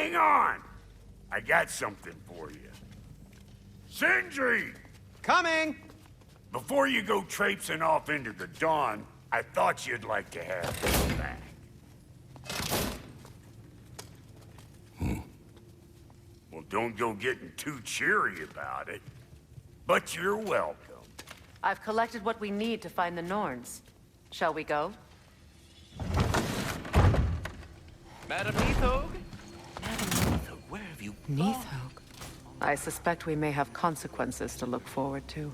Hang on! I got something for you. Sindri! Coming! Before you go traipsing off into the dawn, I thought you'd like to have this back. Well, don't go getting too cheery about it. But you're welcome. I've collected what we need to find the Norns. Shall we go? Madam Neathog? Madam Neathog, where have you gone? Neathog. I suspect we may have consequences to look forward to.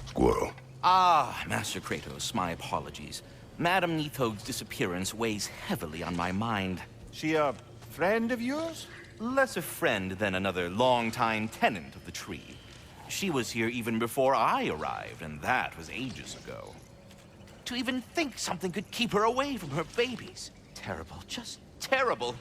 Squirrel. Ah, Master Kratos, my apologies. Madam Neathog's disappearance weighs heavily on my mind. She a friend of yours? Less a friend than another longtime tenant of the tree. She was here even before I arrived, and that was ages ago. To even think something could keep her away from her babies. Terrible, just terrible.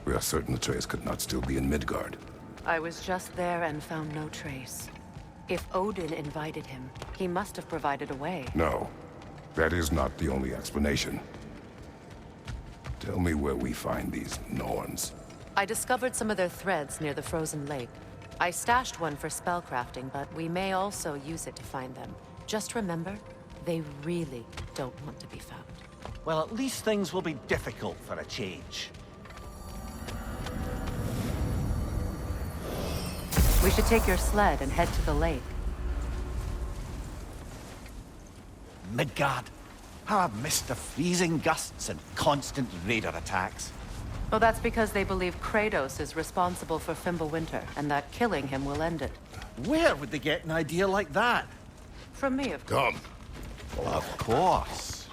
We are certain Atreus could not still be in Midgard. I was just there and found no trace. If Odin invited him, he must have provided a way. No, that is not the only explanation. Tell me where we find these Norns. I discovered some of their threads near the frozen lake. I stashed one for spellcrafting, but we may also use it to find them. Just remember, they really don't want to be found. Well, at least things will be difficult for a change. We should take your sled and head to the lake. Midgard. How I've missed the freezing gusts and constant raider attacks. Well, that's because they believe Kratos is responsible for Fimbulwinter, and that killing him will end it. Where would they get an idea like that? From me, of course. Come. Of course.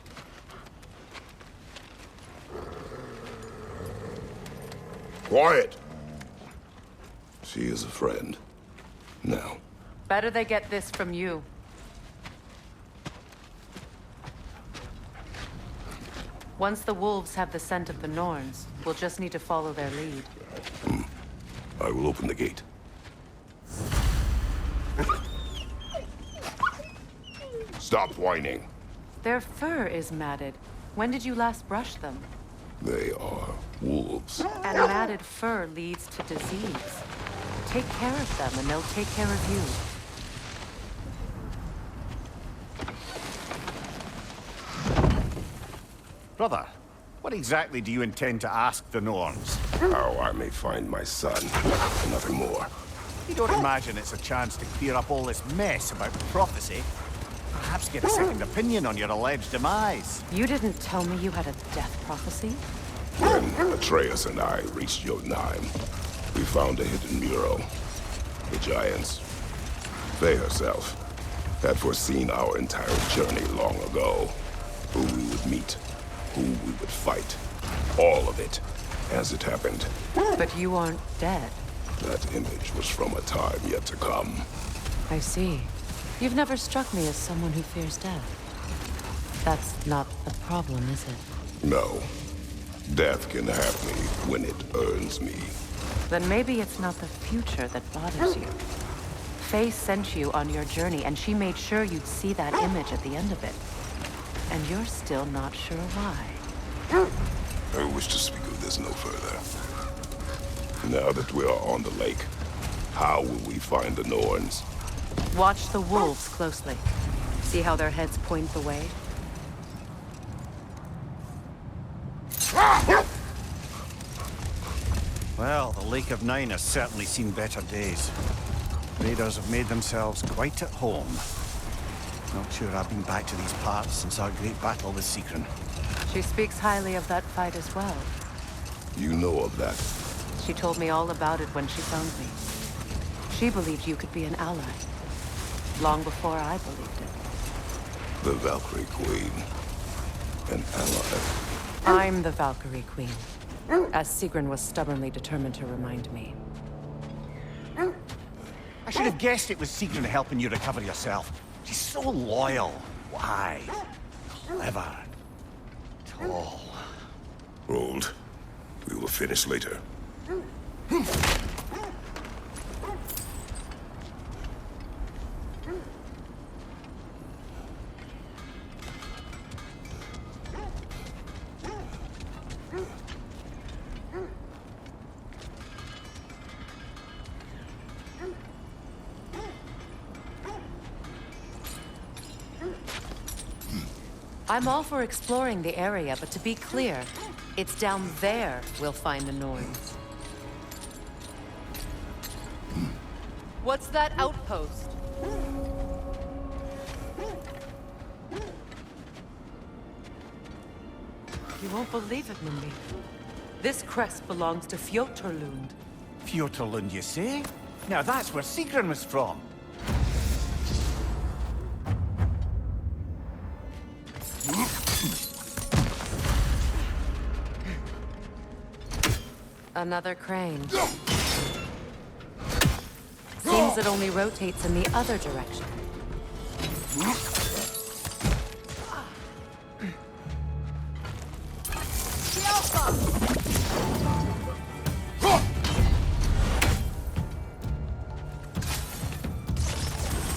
Quiet! She is a friend. Now. Better they get this from you. Once the wolves have the scent of the Norns, we'll just need to follow their lead. I will open the gate. Stop whining. Their fur is matted. When did you last brush them? They are wolves. And matted fur leads to disease. Take care of them, and they'll take care of you. Brother, what exactly do you intend to ask the Norns? How I may find my son. Nothing more. You don't imagine it's a chance to clear up all this mess about prophecy? Perhaps get a second opinion on your alleged demise. You didn't tell me you had a death prophecy? When Atreus and I reached Jotunheim, we found a hidden mural. The Giants, they herself, had foreseen our entire journey long ago. Who we would meet, who we would fight. All of it, as it happened. But you aren't dead. That image was from a time yet to come. I see. You've never struck me as someone who fears death. That's not the problem, is it? No. Death can have me when it earns me. Then maybe it's not the future that bothers you. Faye sent you on your journey, and she made sure you'd see that image at the end of it. And you're still not sure why. I wish to speak of this no further. Now that we are on the lake, how will we find the Norns? Watch the wolves closely. See how their heads point the way? Well, the Lake of Nine has certainly seen better days. Raiders have made themselves quite at home. Not sure I've been back to these parts since our great battle with Sigrun. She speaks highly of that fight as well. You know of that? She told me all about it when she found me. She believed you could be an ally. Long before I believed it. The Valkyrie Queen. An ally. I'm the Valkyrie Queen. As Sigrun was stubbornly determined to remind me. I should have guessed it was Sigrun helping you recover yourself. She's so loyal, wise, clever, tall. Hold. We will finish later. I'm all for exploring the area, but to be clear, it's down there we'll find the Norns. What's that outpost? You won't believe it, Mumbi. This crest belongs to Fjotorlund. Fjotorlund, you say? Now that's where Sigrun was from. Another crane. Seems it only rotates in the other direction.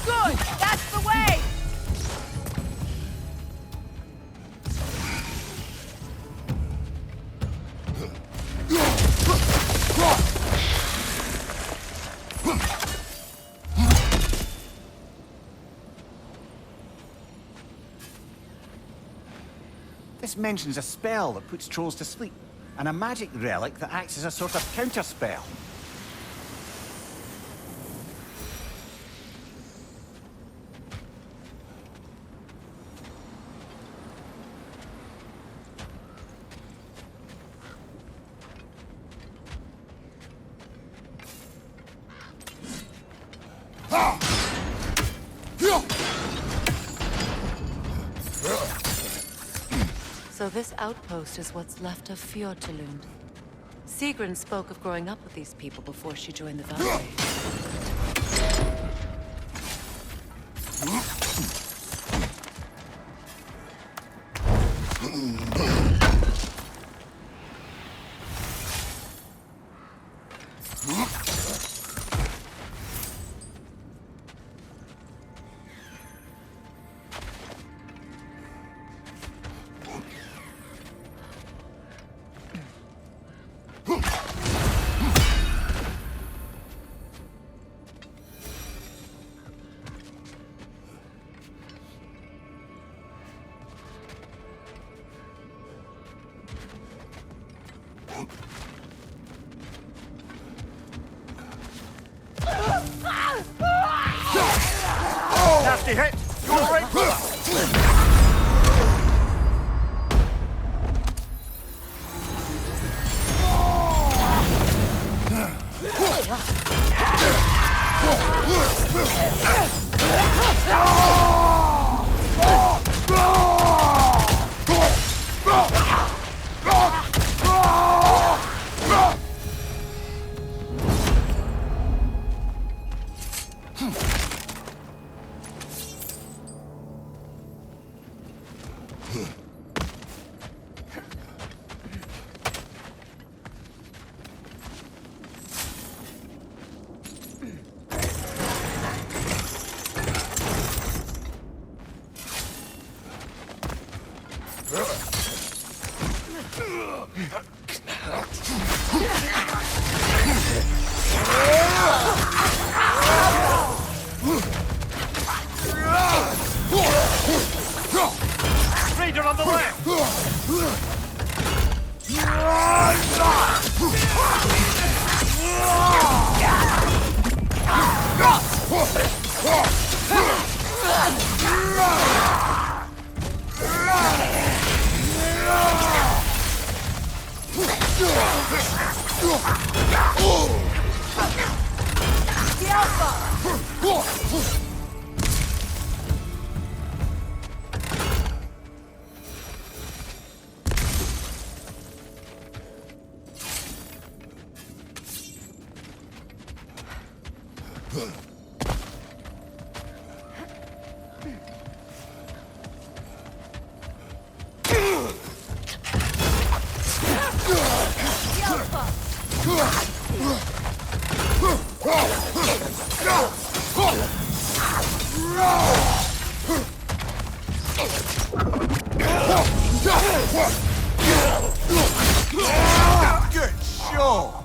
Good! That's the way! This mentions a spell that puts trolls to sleep, and a magic relic that acts as a sort of counterspell. So this outpost is what's left of Fjotorlund. Sigrun spoke of growing up with these people before she joined the Valkyrie. Nasty hit! You all right, brother? Raider on the left! The Alpha! Good show!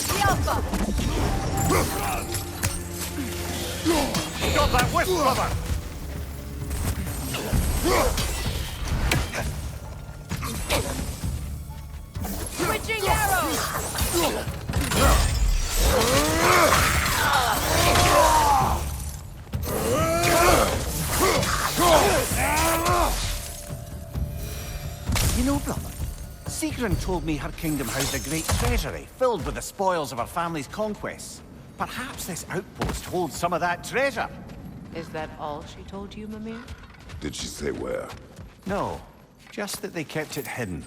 The Alpha! Got that whip, brother! Switching arrows! You know, brother, Sigrun told me her kingdom housed a great treasury filled with the spoils of her family's conquests. Perhaps this outpost holds some of that treasure. Is that all she told you, Mimir? Did she say where? No, just that they kept it hidden.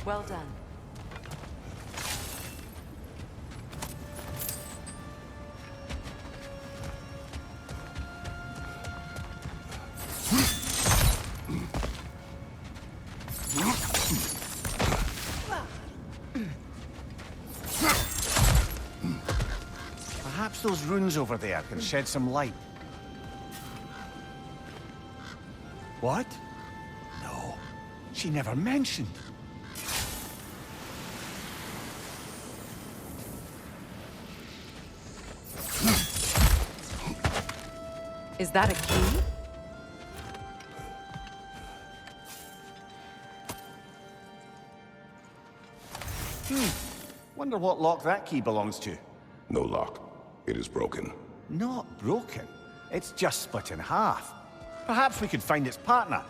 Well done. Perhaps those runes over there can shed some light. What? No, she never mentioned. Is that a key? Wonder what lock that key belongs to. No lock. It is broken. Not broken. It's just split in half. Perhaps we could find its partner.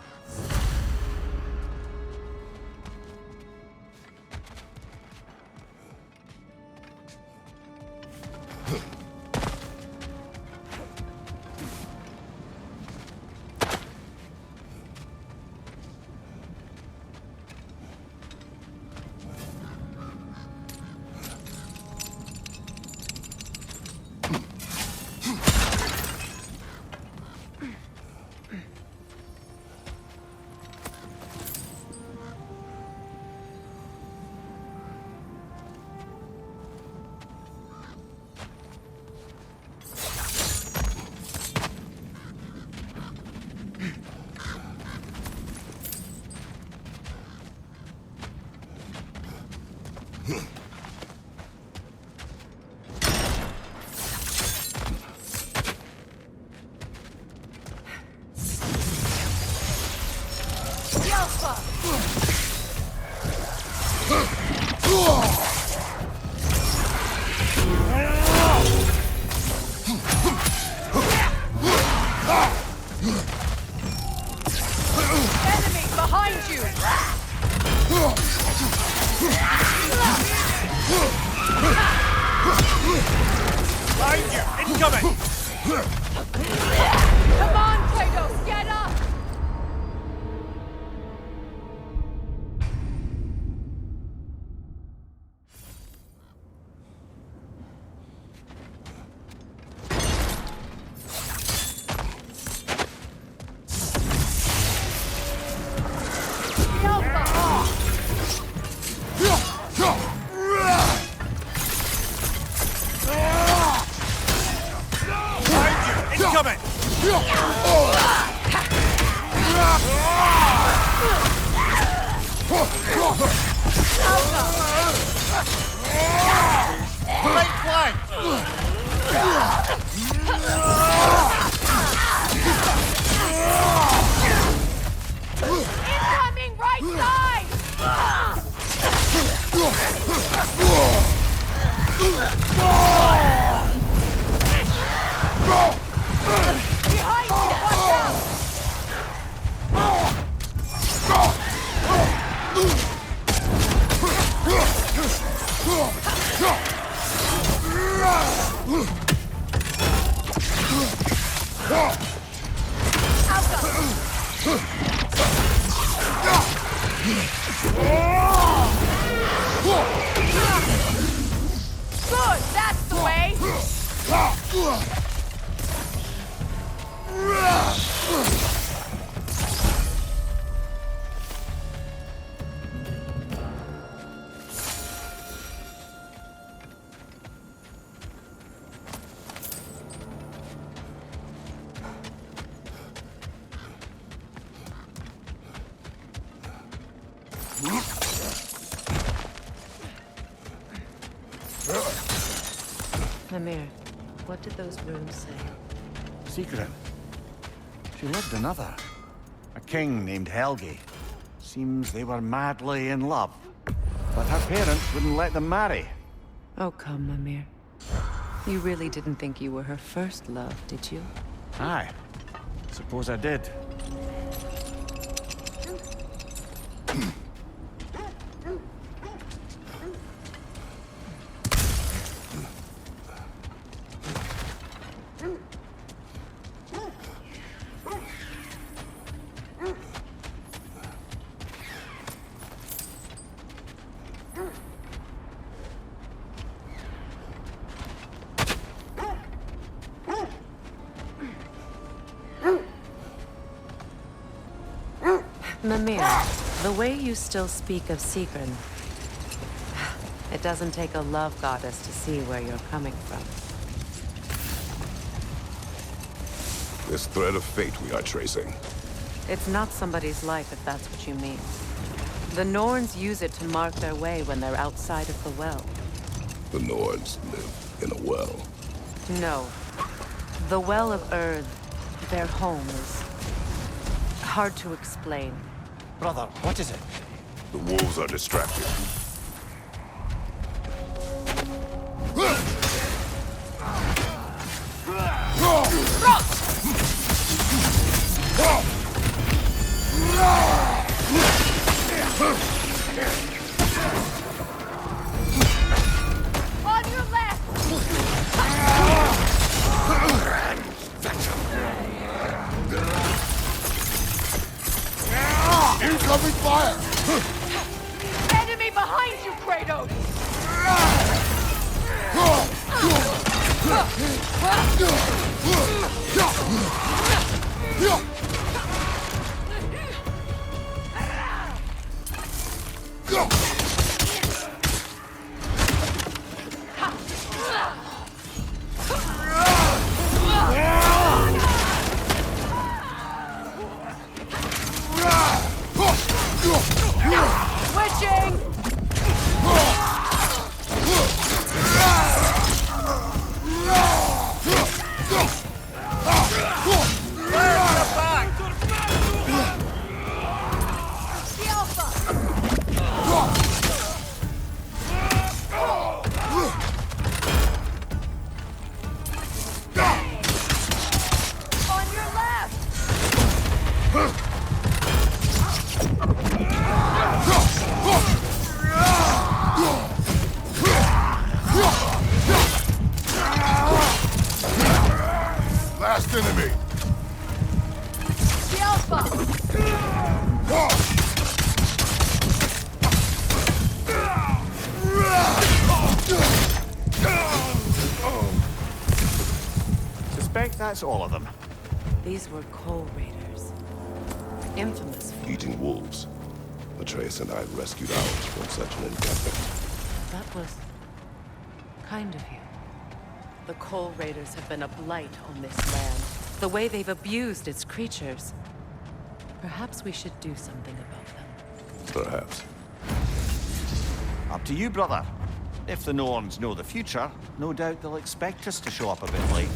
The Alpha! Enemy behind you! Behind you! Incoming! Come on, Kratos, get up! Incoming right side! Behind you, watch out! Good, that's the way! Mimir, what did those runes say? Secret. She loved another. A king named Helgi. Seems they were madly in love. But her parents wouldn't let them marry. Oh, come, Mimir. You really didn't think you were her first love, did you? Aye. Suppose I did. Mimir, the way you still speak of Sigrun, it doesn't take a love goddess to see where you're coming from. This thread of fate we are tracing. It's not somebody's life, if that's what you mean. The Norns use it to mark their way when they're outside of the well. The Nords live in a well. No. The Well of Earth, their home, is hard to explain. Brother, what is it? The wolves are distracted. On your left! Incoming fire! Enemy behind you, Kratos! Switching! The Alpha! On your left! Last enemy! The Alpha! Suspect that's all of them. These were Coal Raiders. Infamous for Eating wolves. Atreus and I rescued ours from such an encampment. that was kind of you. The Coal Raiders have been a blight on this land. The way they've abused its creatures. Perhaps we should do something about them. Perhaps. Up to you, brother. If the Norns know the future, no doubt they'll expect us to show up a bit late.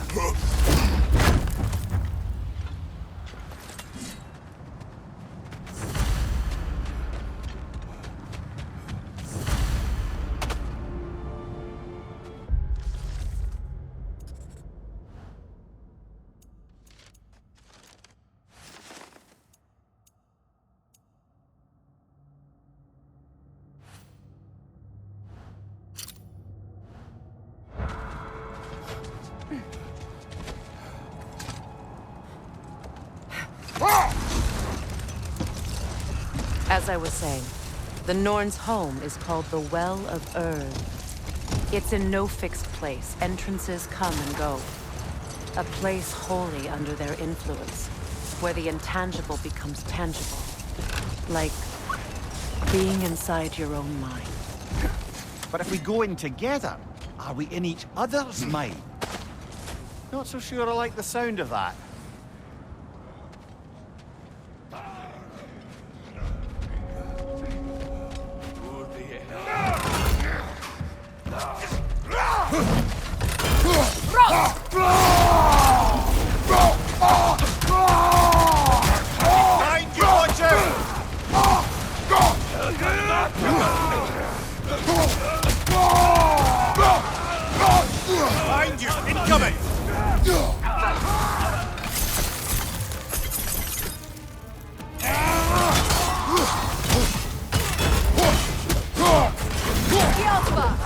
As I was saying, the Norn's home is called the Well of Erd. It's in no fixed place. Entrances come and go. A place wholly under their influence, where the intangible becomes tangible. Like being inside your own mind. But if we go in together, are we in each other's mind? Not so sure I like the sound of that. Find you, Watcher! Find you! Incoming! The Alpha!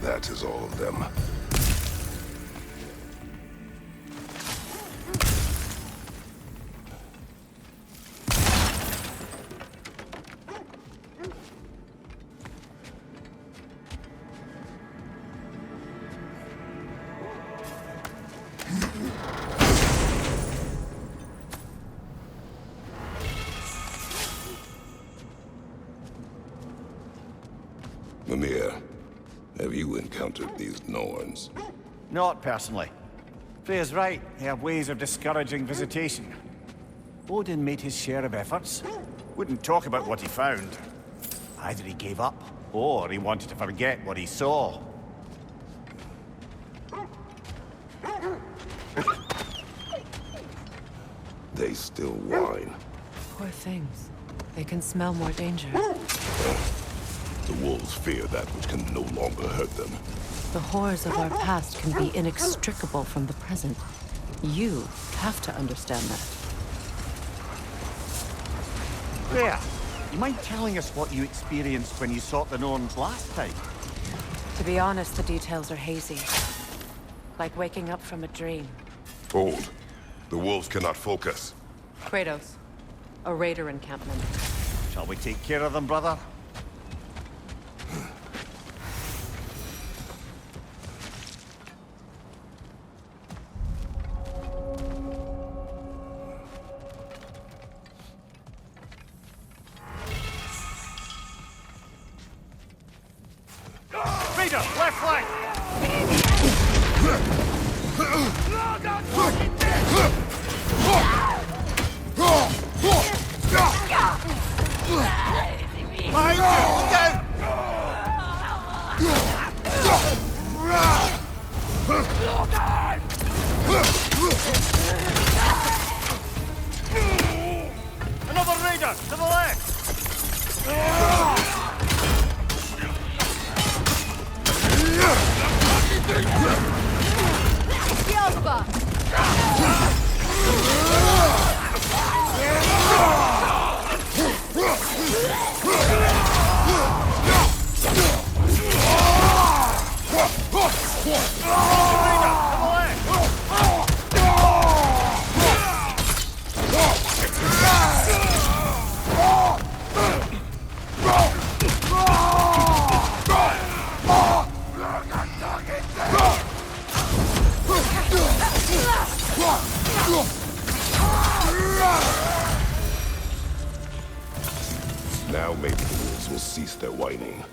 That is all of them. Mimir, have you encountered these Norns? Not personally. Freya's right. They have ways of discouraging visitation. Odin made his share of efforts. Wouldn't talk about what he found. Either he gave up, or he wanted to forget what he saw. They still whine. Poor things. They can smell more danger. The wolves fear that which can no longer hurt them. The horrors of our past can be inextricable from the present. You have to understand that. Freya, you mind telling us what you experienced when you sought the Norns last time? To be honest, the details are hazy. Like waking up from a dream. Hold. The wolves cannot focus. Kratos, a raider encampment. Shall we take care of them, brother? Raider, left flank! Find you! Down! Another raider, to the left! The Alpha! will cease their whining.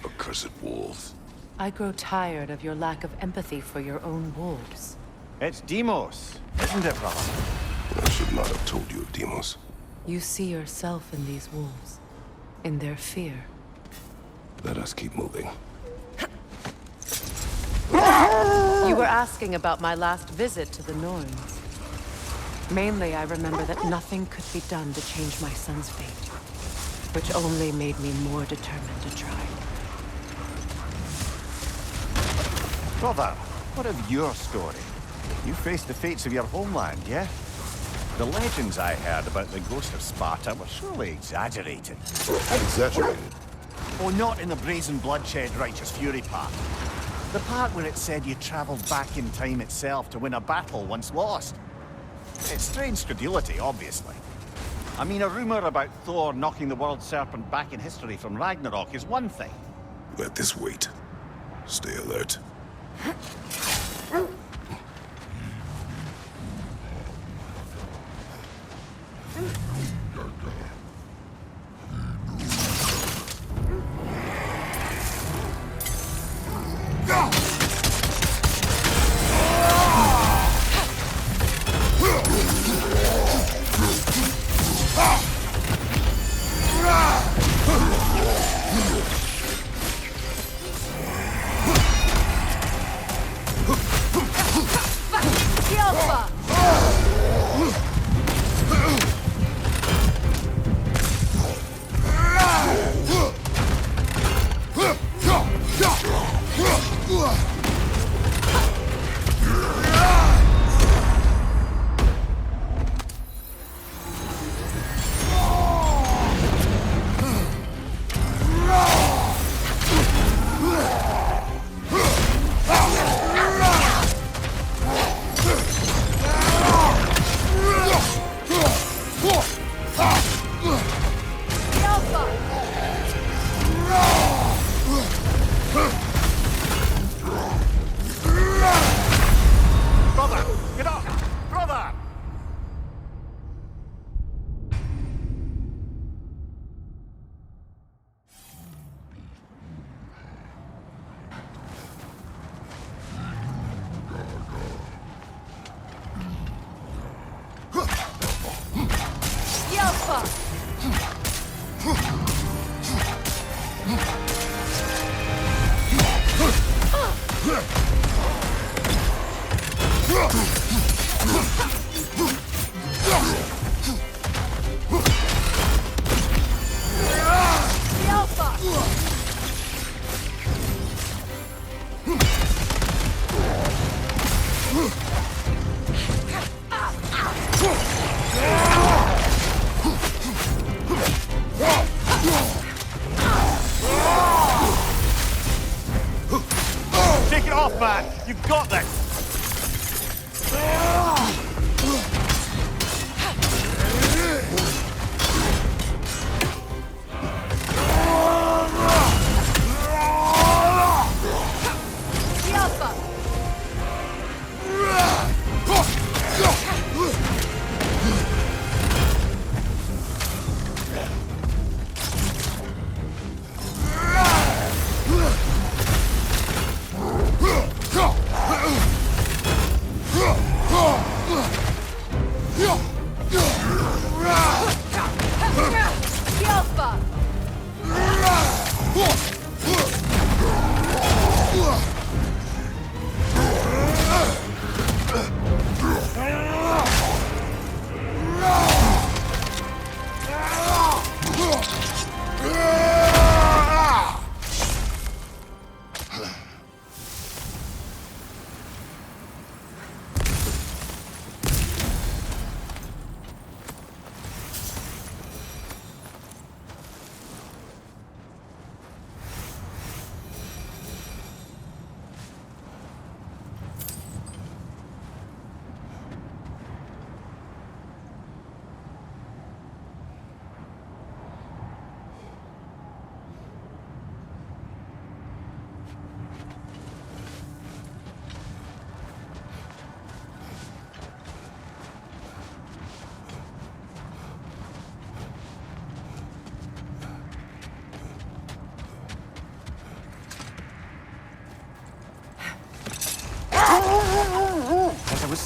Accursed wolves. I grow tired of your lack of empathy for your own wolves. It's Demos, isn't it, brother? I should not have told you of Demos. You see yourself in these wolves, in their fear. Let us keep moving. You were asking about my last visit to the Norns. Mainly, I remember that nothing could be done to change my son's fate, which only made me more determined to try. Brother, what of your story? You faced the fates of your homeland, yeah? The legends I heard about the ghost of Sparta were surely exaggerated. Exaggerated? Oh, not in the brazen bloodshed righteous fury part. The part where it said you traveled back in time itself to win a battle once lost. It's strange credulity, obviously. I mean, a rumor about Thor knocking the world serpent back in history from Ragnarok is one thing. Let this wait. Stay alert.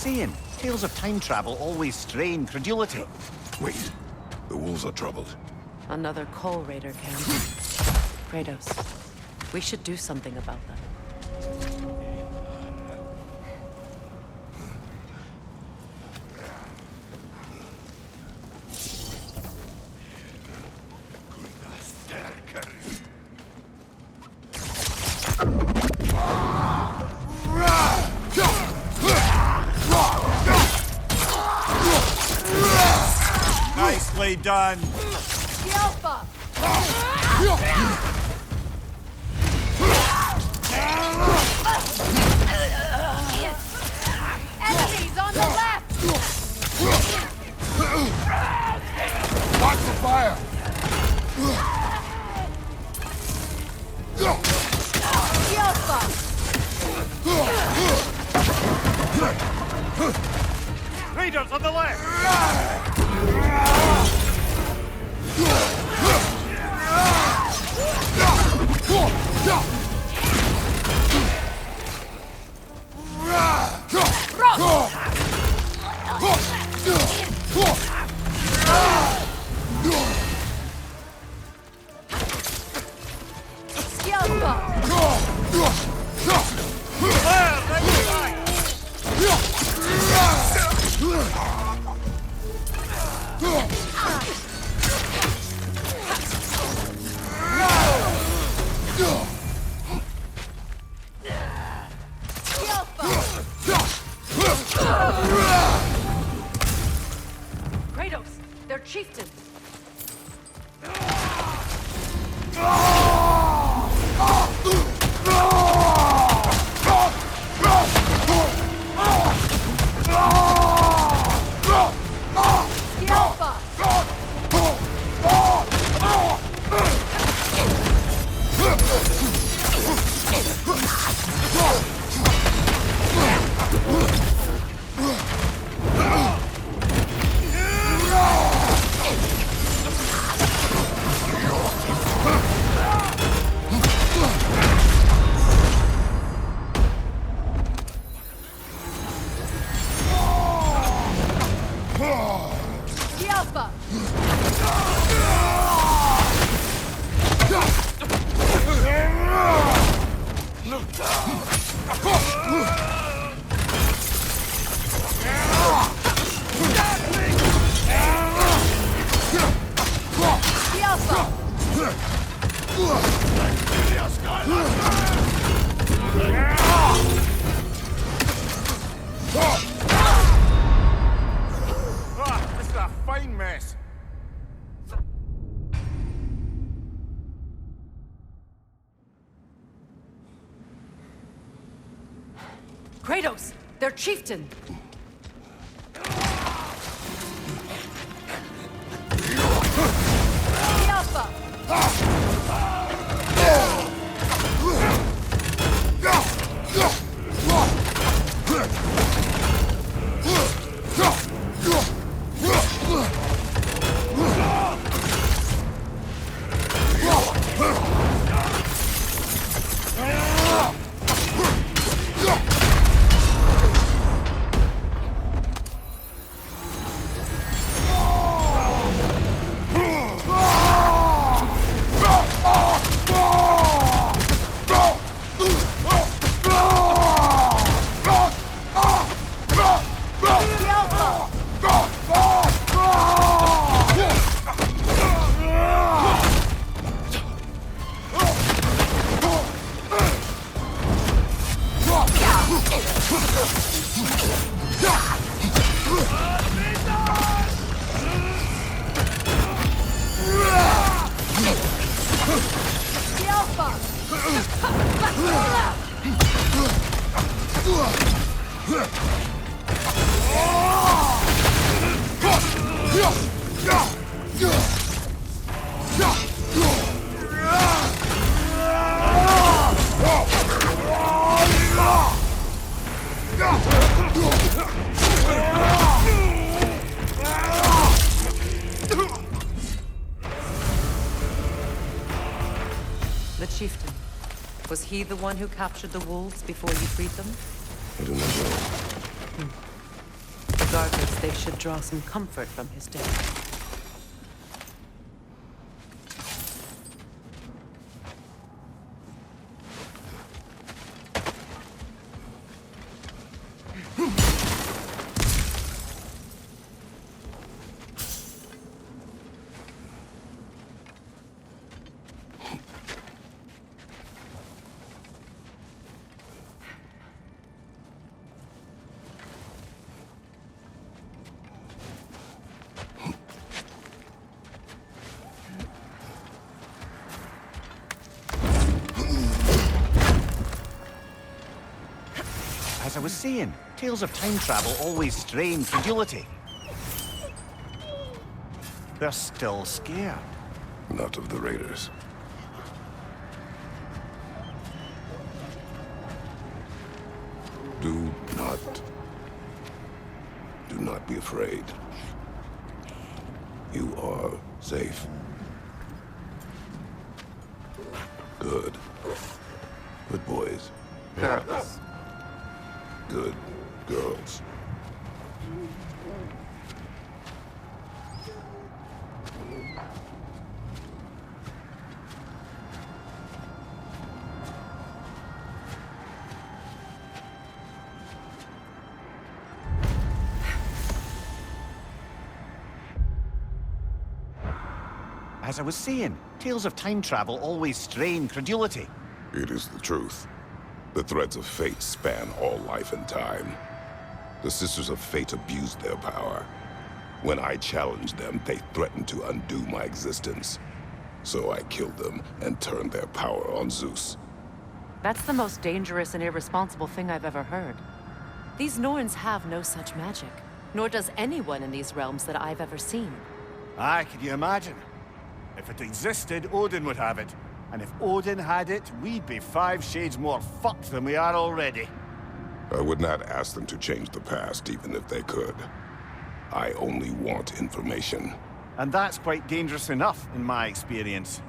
saying. Tales of time travel always strain credulity. Wait. The wolves are troubled. Another Coal Raider camp. Kratos, we should do something about them. Nicely done. The Alpha! Enemies on the left! Watch the fire! The Alpha! Raiders on the left! The Alpha! The Alpha! Kratos, they're chieftains. The Alpha! The Alpha! The Alpha! This is a fine mess. Kratos, they're chieftain. The Alpha! The Alpha! The chieftain. Was he the one who captured the wolves before you freed them? I do not know. Regardless, they should draw some comfort from his death. As I was saying, tales of time travel always strain credulity. They're still scared. Not of the Raiders. Do not be afraid. You are safe. Good. Good boys. Girls. Good girls. As I was saying, tales of time travel always strain credulity. It is the truth. The threads of fate span all life and time. The Sisters of Fate abused their power. When I challenged them, they threatened to undo my existence. So I killed them and turned their power on Zeus. That's the most dangerous and irresponsible thing I've ever heard. These Norns have no such magic, nor does anyone in these realms that I've ever seen. Aye, can you imagine? If it existed, Odin would have it. And if Odin had it, we'd be 5 shades more fucked than we are already. I would not ask them to change the past, even if they could. I only want information. And that's quite dangerous enough, in my experience.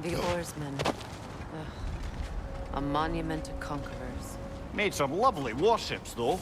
The oarsmen. Ugh. A monument to conquerors. Made some lovely warships, though.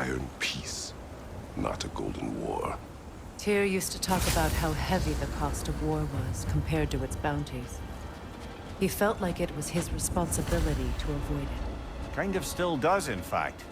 iron peace, not a golden war. Tyr used to talk about how heavy the cost of war was compared to its bounties. He felt like it was his responsibility to avoid it. Kind of still does, in fact.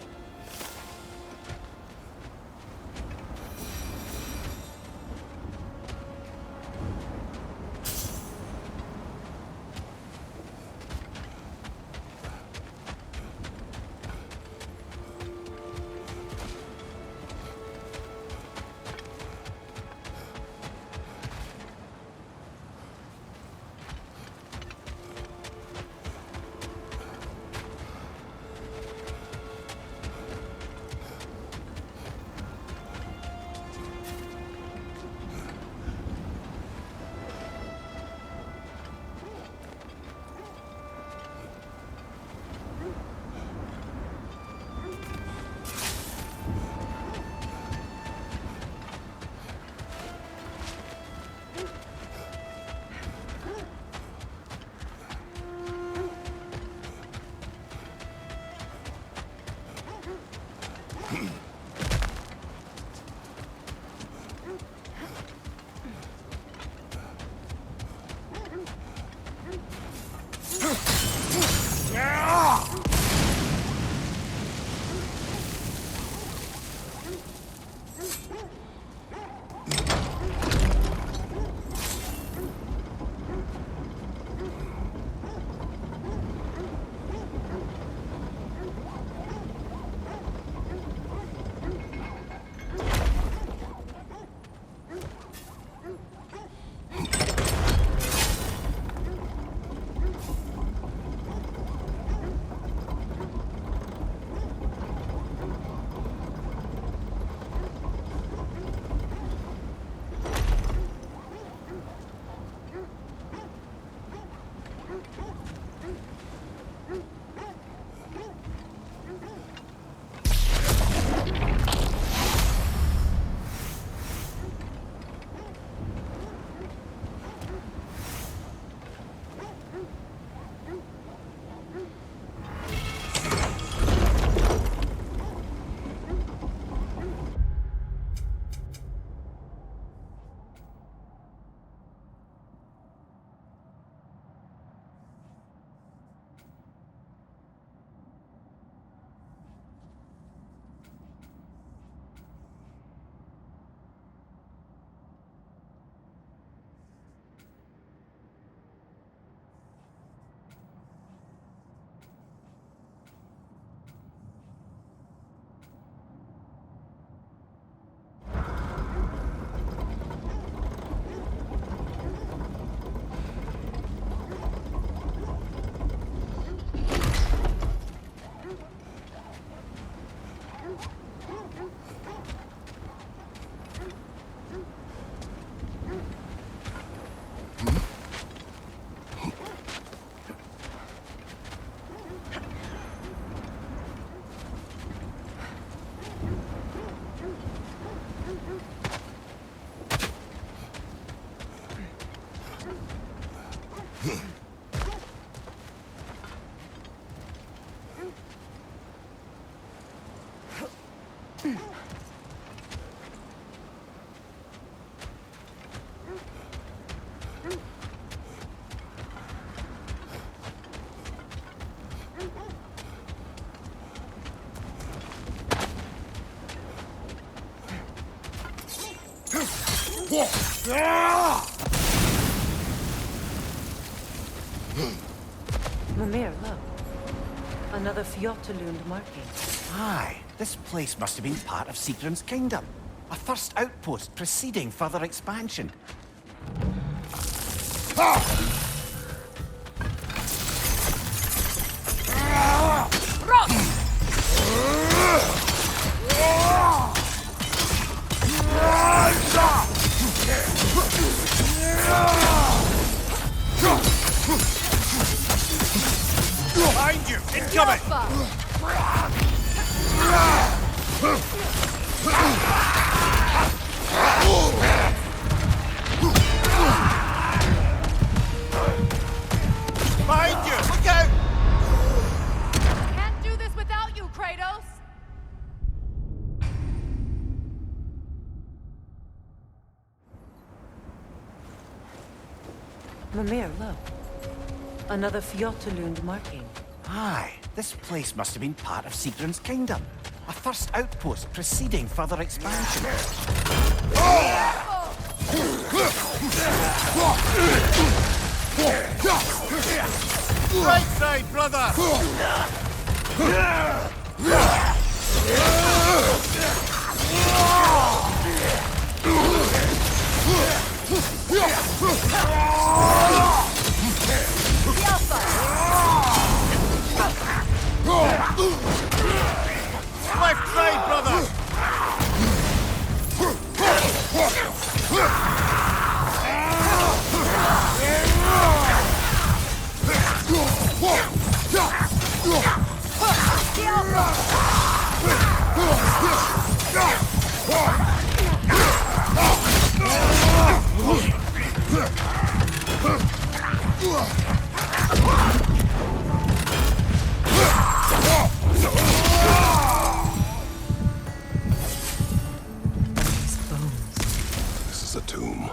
Mimir, look. Another Fjotalund marking. Aye, this place must have been part of Sigrun's kingdom. A first outpost preceding further expansion. Behind you! Incoming! Behind you! Look out! Can't do this without you, Kratos! Mimir, look. Another Fjotalund marking. Aye, this place must have been part of Sigrun's kingdom. A first outpost preceding further expansion. Right side, brother! Left side, brother! This is a tomb.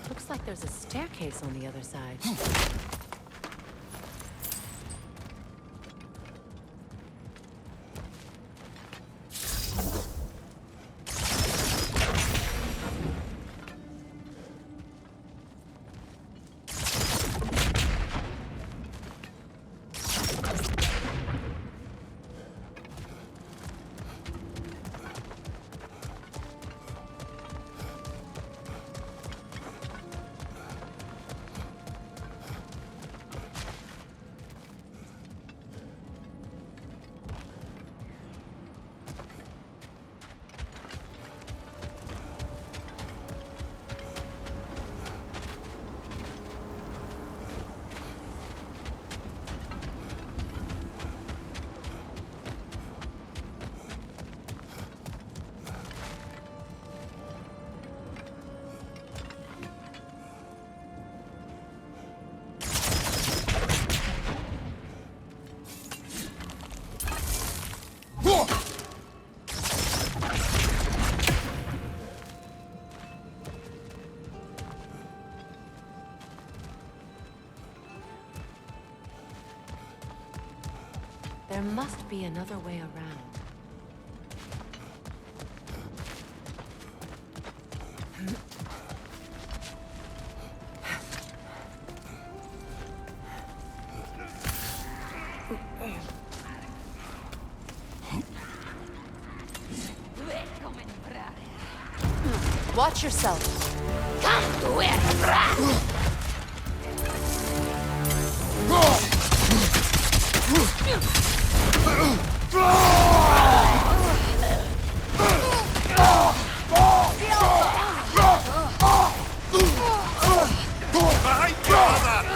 Looks like there's a staircase on the other side. There must be another way around. Watch yourself. Behind you, brother!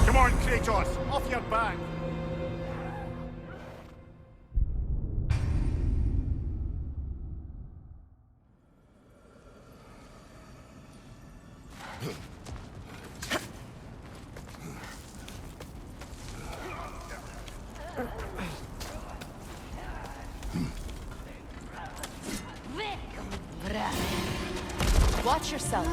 Come on, Kratos, off your back. Watch yourself.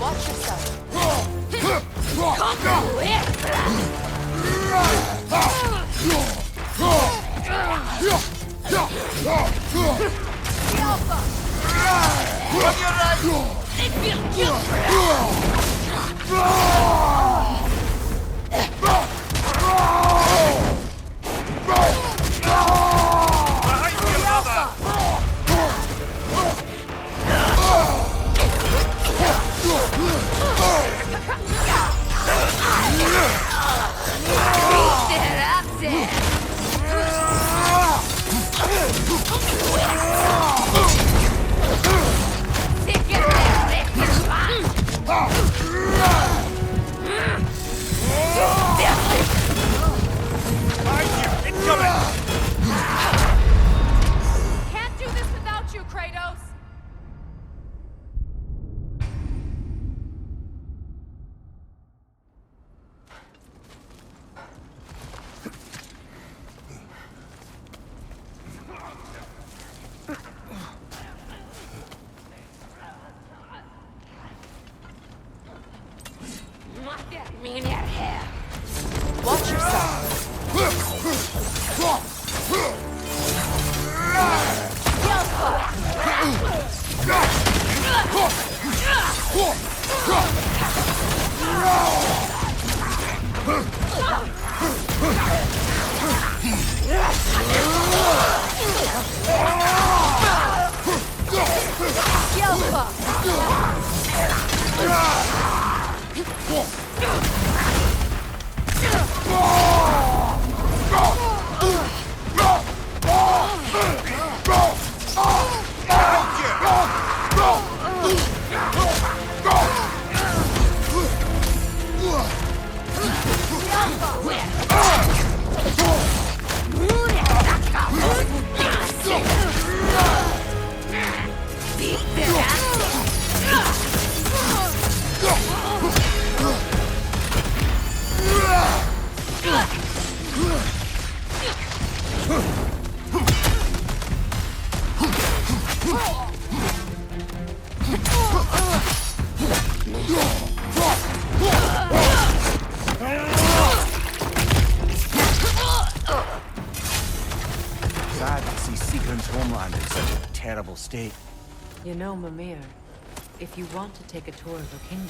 Watch yourself. The Alpha! On your right! Behind you, brother! Behind you! Incoming! Can't do this without you, Kratos! Watch yourself. Sad to see Sigrun's homeland in such a terrible state. You know, Mimir, if you want to take a tour of her kingdom,